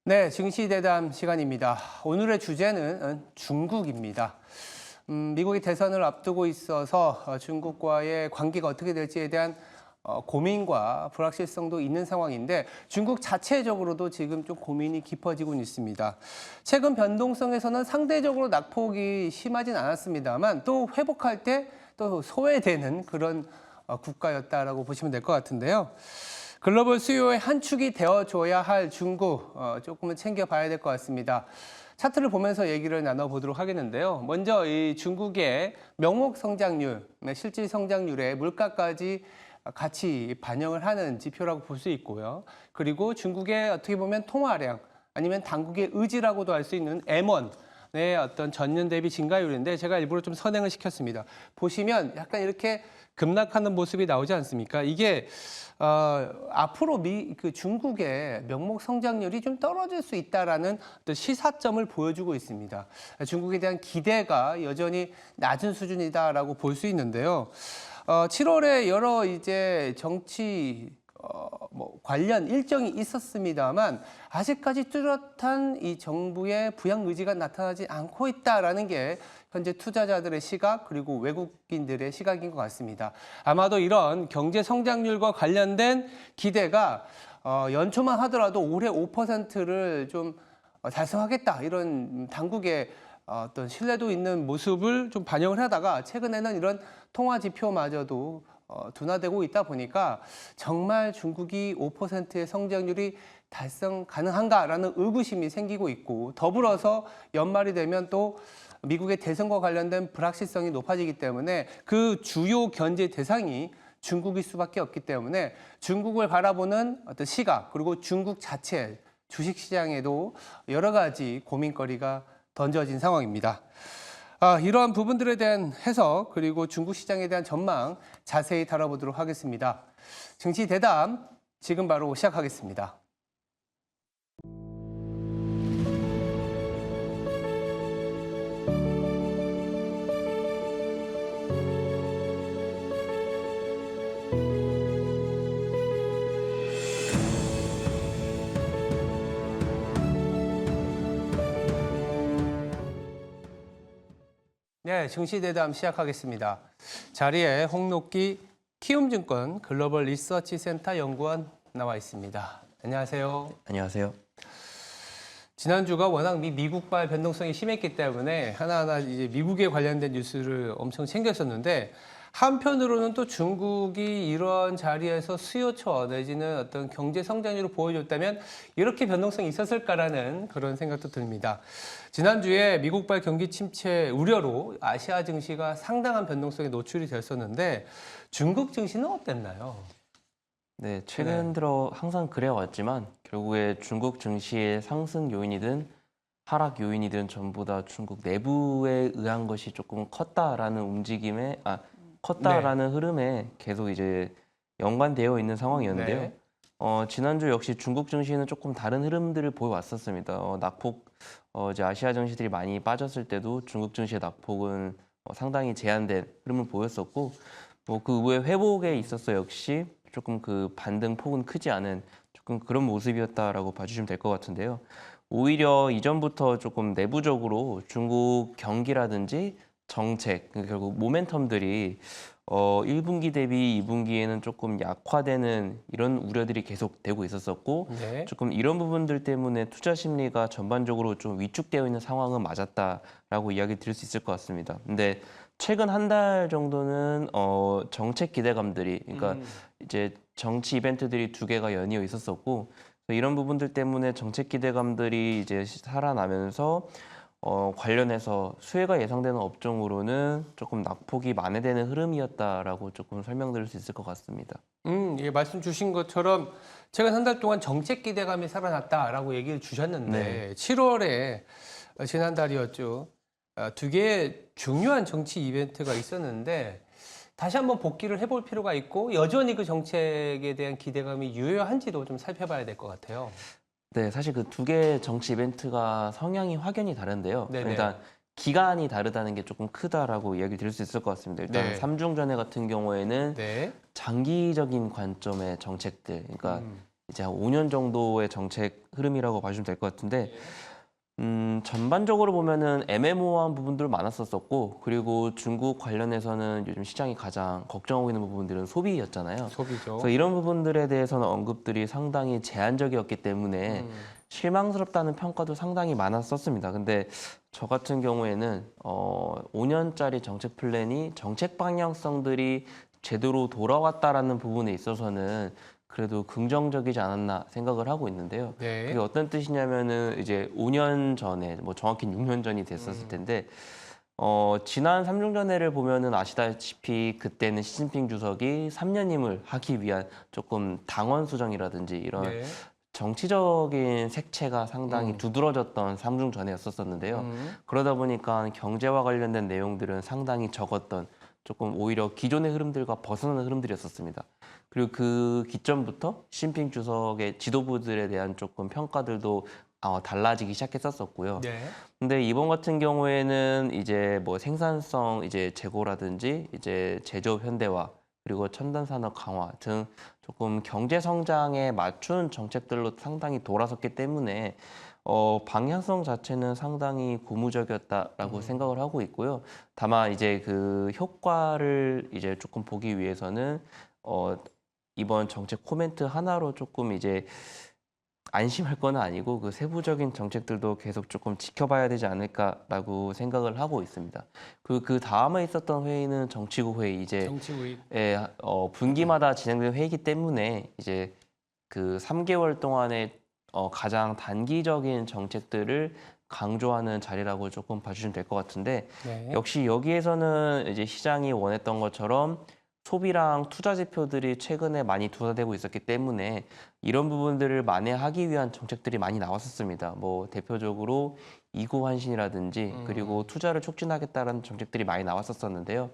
네, 증시대담 시간입니다. 오늘의 주제는 중국입니다. 미국이 대선을 앞두고 있어서 중국과의 관계가 어떻게 될지에 대한 고민과 불확실성도 있는 상황인데 중국 자체적으로도 지금 좀 고민이 깊어지고 있습니다. 최근 변동성에서는 상대적으로 낙폭이 심하진 않았습니다만 또 회복할 때 또 소외되는 그런 국가였다라고 보시면 될 것 같은데요. 글로벌 수요의 한 축이 되어줘야 할 중국, 조금은 챙겨봐야 될 것 같습니다. 차트를 보면서 얘기를 나눠보도록 하겠는데요. 먼저 이 중국의 명목 성장률, 실질 성장률에 물가까지 같이 반영을 하는 지표라고 볼 수 있고요. 그리고 중국의 어떻게 보면 통화량, 아니면 당국의 의지라고도 할 수 있는 M1, 의 어떤 전년 대비 증가율인데 제가 일부러 좀 선행을 시켰습니다. 보시면 약간 이렇게 급락하는 모습이 나오지 않습니까? 이게 앞으로 중국의 명목 성장률이 좀 떨어질 수 있다라는 어떤 시사점을 보여주고 있습니다. 중국에 대한 기대가 여전히 낮은 수준이다라고 볼 수 있는데요. 7월에 여러 이제 정치 관련 일정이 있었습니다만 아직까지 뚜렷한 이 정부의 부양 의지가 나타나지 않고 있다라는 게 현재 투자자들의 시각 그리고 외국인들의 시각인 것 같습니다. 아마도 이런 경제 성장률과 관련된 기대가 연초만 하더라도 올해 5%를 좀 달성하겠다 이런 당국의 어떤 신뢰도 있는 모습을 좀 반영을 하다가 최근에는 이런 통화 지표마저도 둔화되고 있다 보니까 정말 중국이 5%의 성장률이 달성 가능한가라는 의구심이 생기고 있고 더불어서 연말이 되면 또 미국의 대선과 관련된 불확실성이 높아지기 때문에 그 주요 견제 대상이 중국일 수밖에 없기 때문에 중국을 바라보는 어떤 시각 그리고 중국 자체 주식시장에도 여러 가지 고민거리가 던져진 상황입니다. 이러한 부분들에 대한 해석 그리고 중국 시장에 대한 전망 자세히 다뤄보도록 하겠습니다. 증시 대담 지금 바로 시작하겠습니다. 네, 증시 대담 시작하겠습니다. 자리에 홍록기 키움증권 글로벌 리서치 센터 연구원 나와 있습니다. 안녕하세요. 안녕하세요. 지난주가 워낙 미국발 변동성이 심했기 때문에 하나하나 이제 미국에 관련된 뉴스를 엄청 챙겼었는데 한편으로는 또 중국이 이런 자리에서 수요처 내지는 어떤 경제 성장률을 보여줬다면 이렇게 변동성이 있었을까라는 그런 생각도 듭니다. 지난주에 미국발 경기 침체 우려로 아시아 증시가 상당한 변동성에 노출이 됐었는데 중국 증시는 어땠나요? 네, 최근 들어 항상 그래왔지만 결국에 중국 증시의 상승 요인이든 하락 요인이든 전부 다 중국 내부에 의한 것이 조금 컸다라는 컸다라는 흐름에 계속 이제 연관되어 있는 상황이었는데요. 네. 지난주 역시 중국 증시는 조금 다른 흐름들을 보여왔었습니다. 낙폭, 이제 아시아 증시들이 많이 빠졌을 때도 중국 증시의 낙폭은 상당히 제한된 흐름을 보였었고, 그 외 회복에 있어서 역시 조금 그 반등 폭은 크지 않은 조금 그런 모습이었다라고 봐주시면 될 것 같은데요. 오히려 이전부터 조금 내부적으로 중국 경기라든지 정책, 결국 모멘텀들이 1분기 대비 2분기에는 조금 약화되는 이런 우려들이 계속되고 있었었고 네. 조금 이런 부분들 때문에 투자 심리가 전반적으로 좀 위축되어 있는 상황은 맞았다라고 이야기 드릴 수 있을 것 같습니다. 근데 최근 한 달 정도는 정책 기대감들이 그러니까 이제 정치 이벤트들이 두 개가 연이어 있었었고 이런 부분들 때문에 정책 기대감들이 이제 살아나면서 관련해서 수혜가 예상되는 업종으로는 조금 낙폭이 만회되는 흐름이었다라고 조금 설명드릴 수 있을 것 같습니다. 예, 말씀 주신 것처럼 최근 한 달 동안 정책 기대감이 살아났다라고 얘기를 주셨는데 네. 7월에 지난달이었죠. 두 개의 중요한 정치 이벤트가 있었는데 다시 한번 복기를 해볼 필요가 있고 여전히 그 정책에 대한 기대감이 유효한지도 좀 살펴봐야 될 것 같아요. 네, 사실 그 두 개의 정치 이벤트가 성향이 확연히 다른데요. 네네. 일단 기간이 다르다는 게 조금 크다라고 이야기 드릴 수 있을 것 같습니다. 일단 네. 삼중전회 같은 경우에는 네. 장기적인 관점의 정책들, 그러니까 이제 한 5년 정도의 정책 흐름이라고 봐주시면 될 것 같은데 전반적으로 보면은 애매모호한 부분들 많았었고 그리고 중국 관련해서는 요즘 시장이 가장 걱정하고 있는 부분들은 소비였잖아요. 소비죠. 그래서 이런 부분들에 대해서는 언급들이 상당히 제한적이었기 때문에 실망스럽다는 평가도 상당히 많았었습니다. 근데 저 같은 경우에는 5년짜리 정책 플랜이 정책 방향성들이 제대로 돌아왔다라는 부분에 있어서는 그래도 긍정적이지 않았나 생각을 하고 있는데요. 네. 그게 어떤 뜻이냐면은 이제 5년 전에 뭐 정확히 6년 전이 됐었을 텐데 지난 삼중전회를 보면은 아시다시피 그때는 시진핑 주석이 3년임을 하기 위한 조금 당원 수정이라든지 이런 네. 정치적인 색채가 상당히 두드러졌던 삼중전회였었는데요. 그러다 보니까 경제와 관련된 내용들은 상당히 적었던 조금 오히려 기존의 흐름들과 벗어나는 흐름들이었었습니다. 그리고 그 기점부터 시진핑 주석의 지도부들에 대한 조금 평가들도 달라지기 시작했었고요. 네. 근데 이번 같은 경우에는 이제 뭐 생산성 이제 제고라든지 이제 제조업 현대화 그리고 첨단 산업 강화 등 조금 경제 성장에 맞춘 정책들로 상당히 돌아섰기 때문에 방향성 자체는 상당히 고무적이었다라고 생각을 하고 있고요. 다만 이제 그 효과를 이제 조금 보기 위해서는 이번 정책 코멘트 하나로 조금 이제 안심할 건 아니고 그 세부적인 정책들도 계속 조금 지켜봐야 되지 않을까라고 생각을 하고 있습니다. 그 다음에 있었던 회의는 정치국 회의 이제 정치구입. 분기마다 진행되는 회의이기 때문에 이제 그 3개월 동안의 가장 단기적인 정책들을 강조하는 자리라고 조금 봐주시면 될 것 같은데 네. 역시 여기에서는 이제 시장이 원했던 것처럼 소비랑 투자 지표들이 최근에 많이 둔화되고 있었기 때문에 이런 부분들을 만회하기 위한 정책들이 많이 나왔었습니다. 뭐 대표적으로 이구 환신이라든지 그리고 투자를 촉진하겠다는 정책들이 많이 나왔었는데요.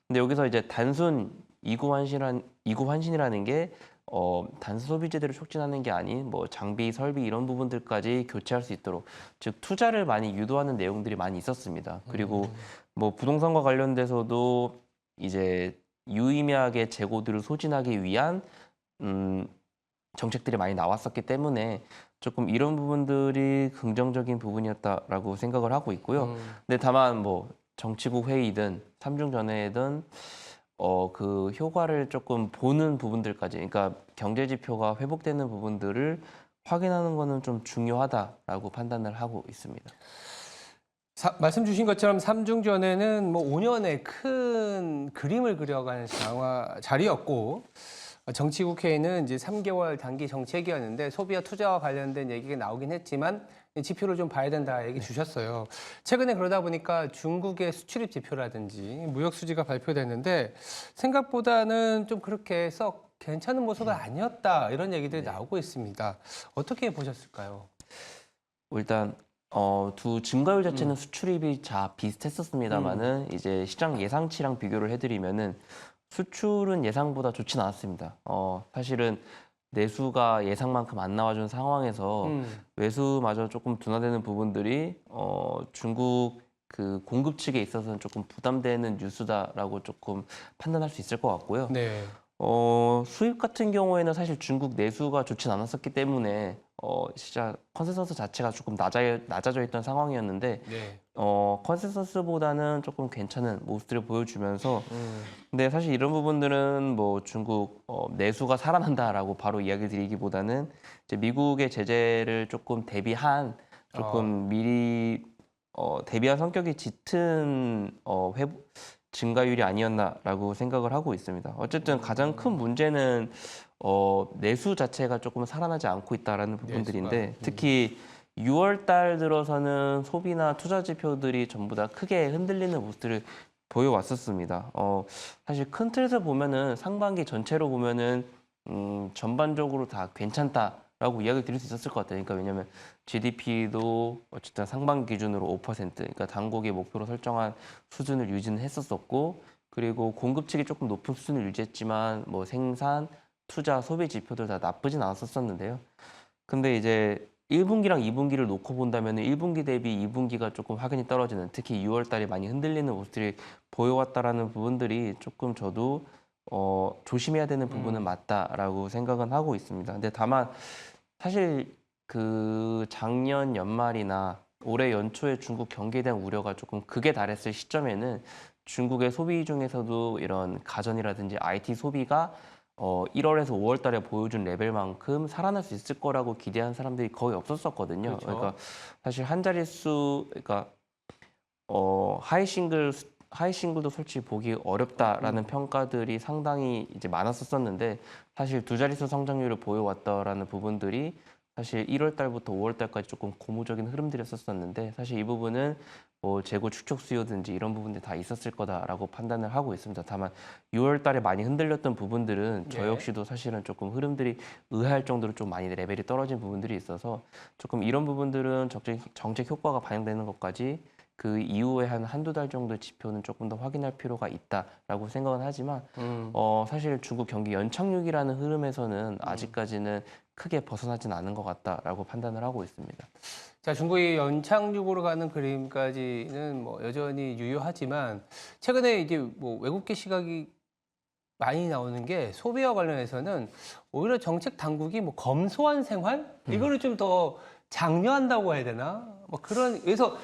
근데 여기서 이제 단순 이구 환신이라는 게 단순 소비 재대를 촉진하는 게 아닌 뭐 장비, 설비 이런 부분들까지 교체할 수 있도록 즉 투자를 많이 유도하는 내용들이 많이 있었습니다. 그리고 뭐 부동산과 관련돼서도 이제 유의미하게 재고들을 소진하기 위한 정책들이 많이 나왔었기 때문에 조금 이런 부분들이 긍정적인 부분이었다라고 생각을 하고 있고요. 근데 다만 뭐 정치국 회의든 삼중전회든 그 효과를 조금 보는 부분들까지, 그러니까 경제 지표가 회복되는 부분들을 확인하는 거는 좀 중요하다라고 판단을 하고 있습니다. 말씀 주신 것처럼 삼중전에는 뭐 5년의 큰 그림을 그려가는 자리였고 정치국회에는 이제 3개월 단기 정책이었는데 소비와 투자와 관련된 얘기가 나오긴 했지만 지표를 좀 봐야 된다 얘기 주셨어요. 최근에 그러다 보니까 중국의 수출입 지표라든지 무역 수지가 발표됐는데 생각보다는 좀 그렇게 썩 괜찮은 모습은 아니었다 이런 얘기들이 나오고 있습니다. 어떻게 보셨을까요? 일단 두 증가율 자체는 수출입이 비슷했었습니다만은 이제 시장 예상치랑 비교를 해드리면은 수출은 예상보다 좋진 않았습니다. 사실은 내수가 예상만큼 안 나와준 상황에서 외수마저 조금 둔화되는 부분들이 중국 그 공급 측에 있어서는 조금 부담되는 뉴스다라고 조금 판단할 수 있을 것 같고요. 네. 수입 같은 경우에는 사실 중국 내수가 좋진 않았었기 때문에 진짜 컨센서스 자체가 조금 낮아져 있던 상황이었는데 네. 컨센서스보다는 조금 괜찮은 모습들을 보여주면서 근데 사실 이런 부분들은 뭐 중국 내수가 살아난다라고 바로 이야기 드리기보다는 이제 미국의 제재를 조금 대비한 조금 미리 대비한 성격이 짙은 증가율이 아니었나라고 생각을 하고 있습니다. 어쨌든 가장 큰 문제는 내수 자체가 조금 살아나지 않고 있다라는 부분들인데 내수가, 특히 6월 달 들어서는 소비나 투자 지표들이 전부 다 크게 흔들리는 모습들을 보여왔었습니다. 사실 큰 틀에서 보면은 상반기 전체로 보면은 전반적으로 다 괜찮다라고 이야기 드릴 수 있었을 것 같아요. 그러니까 왜냐하면 GDP도 어쨌든 상반기 기준으로 5%, 그러니까 당국이 목표로 설정한 수준을 유지는 했었었고, 그리고 공급 측이 조금 높은 수준을 유지했지만 뭐 생산, 투자, 소비 지표들 다 나쁘진 않았었는데요. 근데 이제 1분기랑 2분기를 놓고 본다면 1분기 대비 2분기가 조금 확연히 떨어지는 특히 6월 달에 많이 흔들리는 모습들이 보여왔다라는 부분들이 조금 저도 조심해야 되는 부분은 맞다라고 생각은 하고 있습니다. 근데 다만 사실 그 작년 연말이나 올해 연초에 중국 경기에 대한 우려가 조금 극에 달했을 시점에는 중국의 소비 중에서도 이런 가전이라든지 IT 소비가 1월에서 5월 달에 보여준 레벨만큼 살아날 수 있을 거라고 기대한 사람들이 거의 없었었거든요. 그렇죠. 그러니까 사실 한 자릿수, 그러니까 하이싱글도 솔직히 보기 어렵다라는 평가들이 상당히 이제 많았었는데 사실 두 자릿수 성장률을 보여왔다라는 부분들이 사실 1월 달부터 5월 달까지 조금 고무적인 흐름들이었었는데 사실 이 부분은 뭐 재고 축적 수요든지 이런 부분들이 다 있었을 거다라고 판단을 하고 있습니다. 다만 6월 달에 많이 흔들렸던 부분들은 저 네. 역시도 사실은 조금 흐름들이 의아할 정도로 좀 많이 레벨이 떨어진 부분들이 있어서 조금 이런 부분들은 정책 효과가 반영되는 것까지 그 이후에 한두 달 정도 지표는 조금 더 확인할 필요가 있다라고 생각은 하지만 사실 중국 경기 연착륙이라는 흐름에서는 아직까지는 크게 벗어나진 않은 것 같다라고 판단을 하고 있습니다. 자, 중국이 연착륙으로 가는 그림까지는 뭐 여전히 유효하지만 최근에 이제 뭐 외국계 시각이 많이 나오는 게 소비와 관련해서는 오히려 정책 당국이 뭐 검소한 생활 이거를 좀 더 장려한다고 해야 되나? 뭐 그런 그래서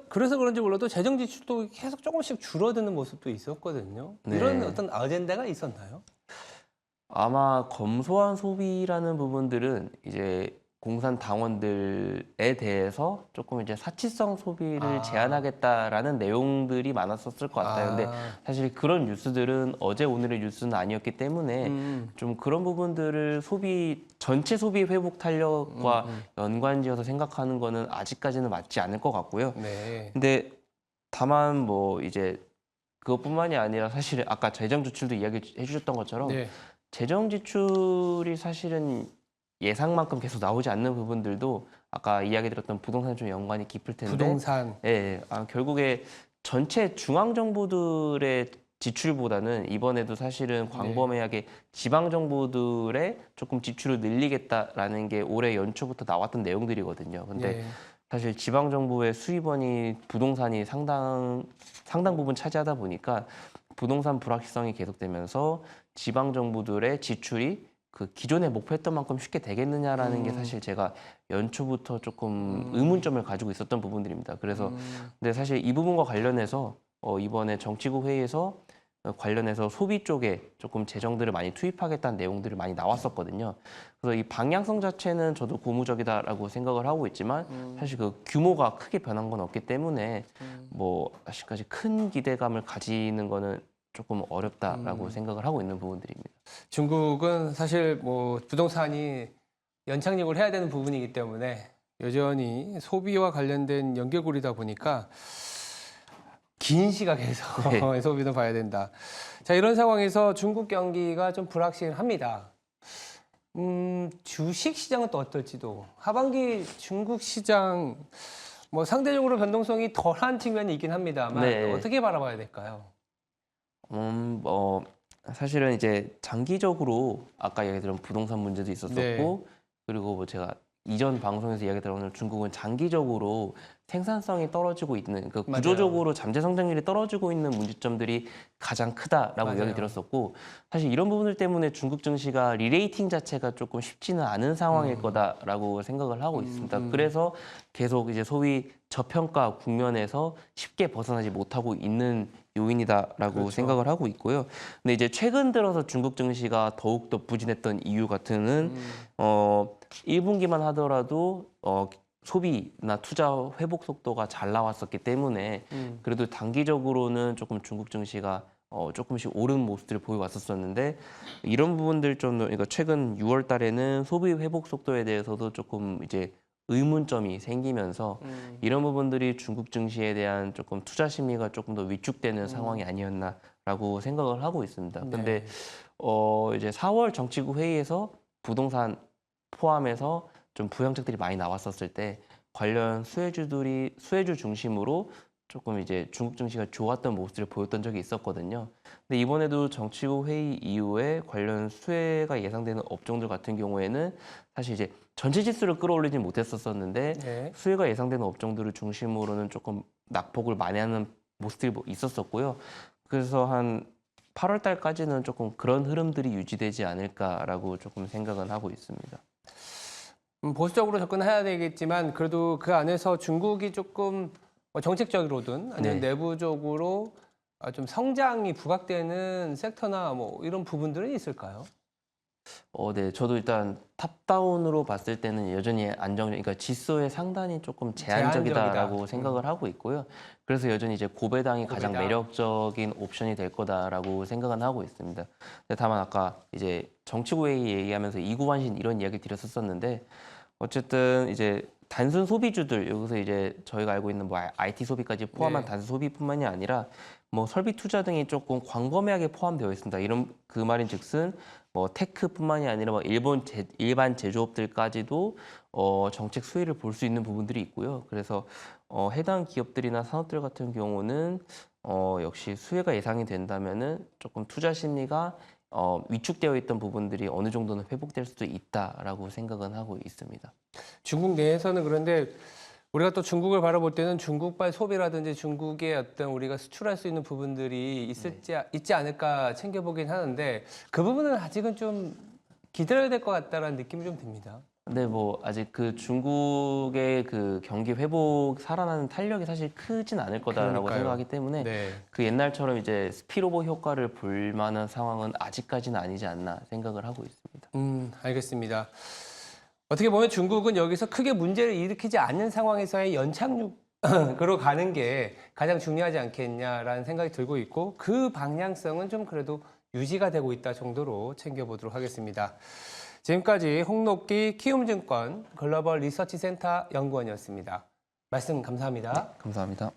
그런지 몰라도 재정 지출도 계속 조금씩 줄어드는 모습도 있었거든요. 이런 네. 어떤 아젠다가 있었나요? 아마 검소한 소비라는 부분들은 이제 공산 당원들에 대해서 조금 이제 사치성 소비를 아. 제한하겠다라는 내용들이 많았었을 것 같아요. 근데 사실 그런 뉴스들은 어제 오늘의 뉴스는 아니었기 때문에 좀 그런 부분들을 전체 소비 회복 탄력과 연관지어서 생각하는 거는 아직까지는 맞지 않을 것 같고요. 네. 근데 다만 뭐 이제 그것뿐만이 아니라 사실 아까 재정 지출도 이야기해 주셨던 것처럼 네. 재정 지출이 사실은 예상만큼 계속 나오지 않는 부분들도 아까 이야기 드렸던 부동산 좀 연관이 깊을 텐데 부동산. 예, 결국에 전체 중앙 정부들의 지출보다는 이번에도 사실은 광범위하게 지방 정부들의 조금 지출을 늘리겠다라는 게 올해 연초부터 나왔던 내용들이거든요. 근데 네. 사실 지방 정부의 수입원이 부동산이 상당 부분 차지하다 보니까 부동산 불확실성이 계속되면서 지방 정부들의 지출이 그 기존에 목표했던 만큼 쉽게 되겠느냐라는 게 사실 제가 연초부터 조금 의문점을 가지고 있었던 부분들입니다. 그래서 근데 사실 이 부분과 관련해서 이번에 정치국 회의에서 관련해서 소비 쪽에 조금 재정들을 많이 투입하겠다는 내용들이 많이 나왔었거든요. 그래서 이 방향성 자체는 저도 고무적이다라고 생각을 하고 있지만 사실 그 규모가 크게 변한 건 없기 때문에 뭐 아직까지 큰 기대감을 가지는 거는 조금 어렵다라고 생각을 하고 있는 부분들입니다. 중국은 사실 뭐 부동산이 연착륙을 해야 되는 부분이기 때문에 여전히 소비와 관련된 연결고리다 보니까 긴 시각에서 네. 소비도 봐야 된다. 자, 이런 상황에서 중국 경기가 좀 불확실합니다. 주식 시장은 또 어떨지도. 하반기 중국 시장 뭐 상대적으로 변동성이 덜한 측면이 있긴 합니다만 네. 어떻게 바라봐야 될까요? 뭐 사실은 이제 장기적으로 아까 얘기 드린 부동산 문제도 있었었고 네. 그리고 뭐 제가 이전 방송에서 이야기 들어오는 중국은 장기적으로 생산성이 떨어지고 있는 그 맞아요. 구조적으로 잠재 성장률이 떨어지고 있는 문제점들이 가장 크다라고 맞아요. 이야기 들었었고 사실 이런 부분들 때문에 중국 증시가 리레이팅 자체가 조금 쉽지는 않은 상황일 거다라고 생각을 하고 있습니다. 그래서 계속 이제 소위 저평가 국면에서 쉽게 벗어나지 못하고 있는 요인이다라고 그렇죠. 생각을 하고 있고요. 근데 이제 최근 들어서 중국 증시가 더욱더 부진했던 이유 같은 1분기만 하더라도 소비나 투자 회복 속도가 잘 나왔었기 때문에 그래도 단기적으로는 조금 중국 증시가 조금씩 오른 모습들을 보여왔었었는데 이런 부분들 좀 그러니까 최근 6월 달에는 소비 회복 속도에 대해서도 조금 이제 의문점이 생기면서 이런 부분들이 중국 증시에 대한 조금 투자 심리가 조금 더 위축되는 상황이 아니었나라고 생각을 하고 있습니다. 근데 이제 4월 정치국 회의에서 부동산 포함해서 좀 부양책들이 많이 나왔었을 때 관련 수혜주 중심으로 조금 이제 중국 증시가 좋았던 모습을 보였던 적이 있었거든요. 근데 이번에도 정치국 회의 이후에 관련 수혜가 예상되는 업종들 같은 경우에는 사실 이제 전체 지수를 끌어올리진 못했었는데 네. 수혜가 예상되는 업종들을 중심으로는 조금 낙폭을 많이 하는 모습들이 있었었고요. 그래서 한 8월 달까지는 조금 그런 흐름들이 유지되지 않을까라고 조금 생각은 하고 있습니다. 보수적으로 접근해야 되겠지만 그래도 그 안에서 중국이 조금 정책적으로든 아니면 네. 내부적으로 좀 성장이 부각되는 섹터나 뭐 이런 부분들은 있을까요? 네. 저도 일단 탑다운으로 봤을 때는 여전히 그러니까 지수의 상단이 조금 제한적이다라고 제한적이다. 생각을 하고 있고요. 그래서 여전히 이제 고배당이 가장 고배당. 매력적인 옵션이 될 거다라고 생각은 하고 있습니다. 근데 다만 아까 이제 정치구회 얘기하면서 이구환신 이런 이야기 드렸었었는데 어쨌든 이제 단순 소비주들 여기서 이제 저희가 알고 있는 뭐 IT 소비까지 포함한 네. 단순 소비뿐만이 아니라 뭐 설비 투자 등이 조금 광범위하게 포함되어 있습니다. 이런 그 말인즉슨 뭐 테크뿐만이 아니라 뭐 일반 제조업들까지도 정책 수혜를 볼 수 있는 부분들이 있고요. 그래서 해당 기업들이나 산업들 같은 경우는 역시 수혜가 예상이 된다면은 조금 투자 심리가 위축되어 있던 부분들이 어느 정도는 회복될 수도 있다라고 생각은 하고 있습니다. 중국 내에서는 그런데 우리가 또 중국을 바라볼 때는 중국발 소비라든지 중국의 어떤 우리가 수출할 수 있는 부분들이 있지 않을까 챙겨보긴 하는데 그 부분은 아직은 좀 기다려야 될 것 같다라는 느낌이 좀 듭니다. 근데 뭐 아직 그 중국의 그 경기 회복 살아나는 탄력이 사실 크진 않을 거다라고 그러니까요. 생각하기 때문에 네. 그 옛날처럼 이제 스피로버 효과를 볼 만한 상황은 아직까지는 아니지 않나 생각을 하고 있습니다. 알겠습니다. 어떻게 보면 중국은 여기서 크게 문제를 일으키지 않는 상황에서의 연착륙으로 가는 게 가장 중요하지 않겠냐라는 생각이 들고 있고 그 방향성은 좀 그래도 유지가 되고 있다 정도로 챙겨보도록 하겠습니다. 지금까지 홍록기 키움증권 글로벌 리서치 센터 연구원이었습니다. 말씀 감사합니다. 감사합니다.